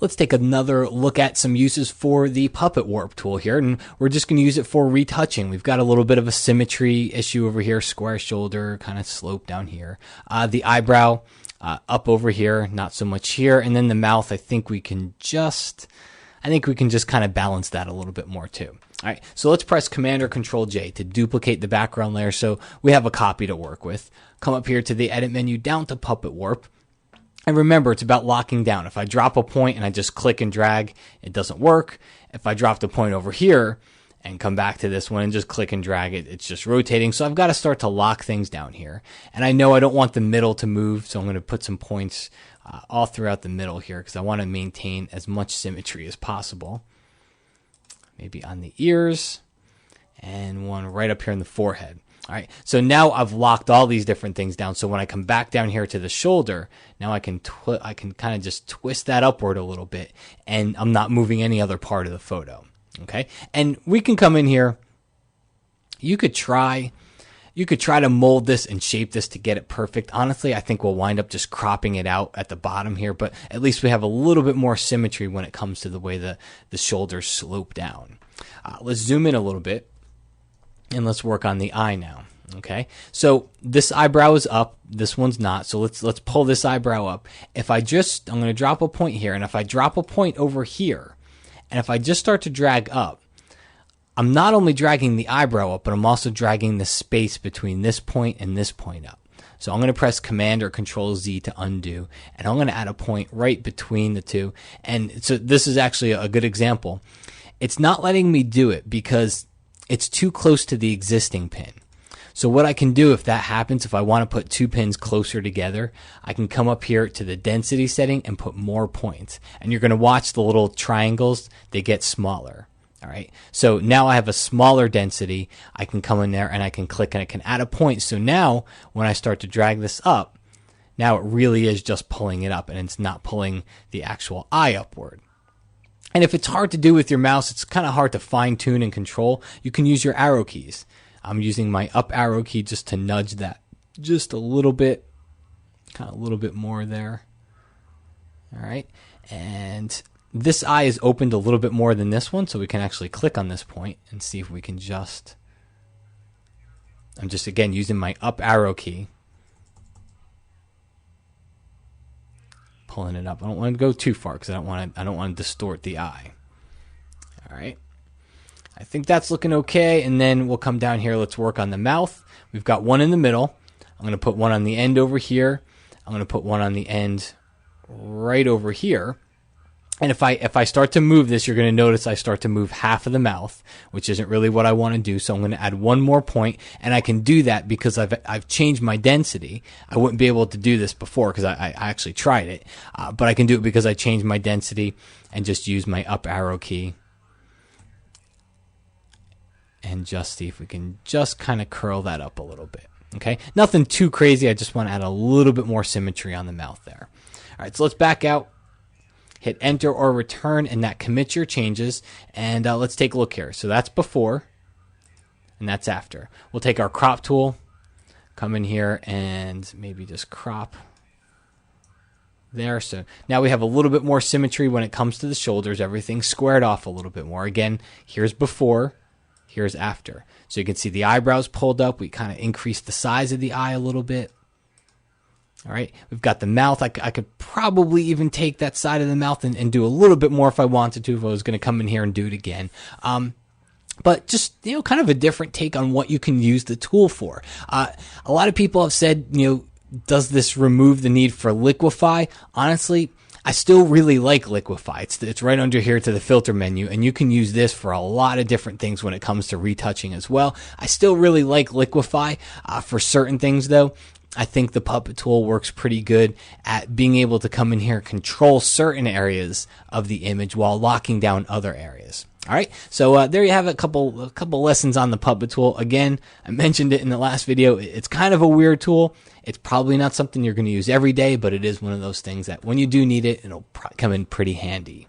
let's take another look at some uses for the Puppet Warp tool here, and we're just going to use it for retouching. We've got a little bit of a symmetry issue over here, square shoulder, kind of slope down here. The eyebrow up over here, not so much here, and then the mouth, I think we can just kind of balance that a little bit more too. All right, so let's press Command or Control J to duplicate the background layer so we have a copy to work with. Come up here to the Edit menu, down to Puppet Warp. And remember, it's about locking down. If I drop a point and I just click and drag, it doesn't work. If I dropped a point over here and come back to this one and just click and drag it, it's just rotating. So I've got to start to lock things down here. And I know I don't want the middle to move, so I'm going to put some points all throughout the middle here because I want to maintain as much symmetry as possible. Maybe on the ears and one right up here in the forehead. All right, so now I've locked all these different things down. So when I come back down here to the shoulder, now I can kind of just twist that upward a little bit, and I'm not moving any other part of the photo. Okay, and we can come in here. You could try to mold this and shape this to get it perfect. Honestly, I think we'll wind up just cropping it out at the bottom here, but at least we have a little bit more symmetry when it comes to the way the shoulders slope down. Let's zoom in a little bit. And let's work on the eye now. Okay, so this eyebrow is up, this one's not. So let's pull this eyebrow up. I'm going to drop a point here, and if I drop a point over here, and if I just start to drag up, I'm not only dragging the eyebrow up, but I'm also dragging the space between this point and this point up. So I'm going to press Command or Control Z to undo, and I'm going to add a point right between the two. And so this is actually a good example. It's not letting me do it because it's too close to the existing pin. So what I can do if that happens, if I want to put two pins closer together, I can come up here to the density setting and put more points. And you're going to watch the little triangles, they get smaller. All right. So now I have a smaller density. I can come in there and I can click and I can add a point. So now when I start to drag this up, now it really is just pulling it up and it's not pulling the actual eye upward. And if it's hard to do with your mouse, it's kind of hard to fine tune and control, you can use your arrow keys. I'm using my up arrow key just to nudge that just a little bit, kind of a little bit more there. All right. And this eye is opened a little bit more than this one, so we can actually click on this point and see if we can I'm just again using my up arrow key. Pulling it up. I don't want to go too far because I don't want to distort the eye. All right. I think that's looking okay. And then we'll come down here. Let's work on the mouth. We've got one in the middle. I'm going to put one on the end over here. I'm going to put one on the end right over here. And if I start to move this, you're going to notice I start to move half of the mouth, which isn't really what I want to do. So I'm going to add one more point, and I can do that because I've changed my density. I wouldn't be able to do this before because I actually tried it, but I can do it because I changed my density and just use my up arrow key and just see if we can just kind of curl that up a little bit. Okay, nothing too crazy. I just want to add a little bit more symmetry on the mouth there. All right, so let's back out. Hit enter or return, and that commits your changes. And let's take a look here. So that's before, and that's after. We'll take our crop tool, come in here, and maybe just crop there. So now we have a little bit more symmetry when it comes to the shoulders. Everything's squared off a little bit more. Again, here's before, here's after. So you can see the eyebrows pulled up. We kind of increased the size of the eye a little bit. All right, we've got the mouth. I could probably even take that side of the mouth and do a little bit more if I wanted to, if I was going to come in here and do it again. But just, kind of a different take on what you can use the tool for. A lot of people have said, does this remove the need for liquify? Honestly, I still really like liquify. It's right under here to the filter menu, and you can use this for a lot of different things when it comes to retouching as well. I still really like liquify for certain things, though. I think the Puppet tool works pretty good at being able to come in here and control certain areas of the image while locking down other areas. All right, so there you have a couple lessons on the Puppet tool. Again, I mentioned it in the last video. It's kind of a weird tool. It's probably not something you're going to use every day, but it is one of those things that when you do need it, it'll come in pretty handy.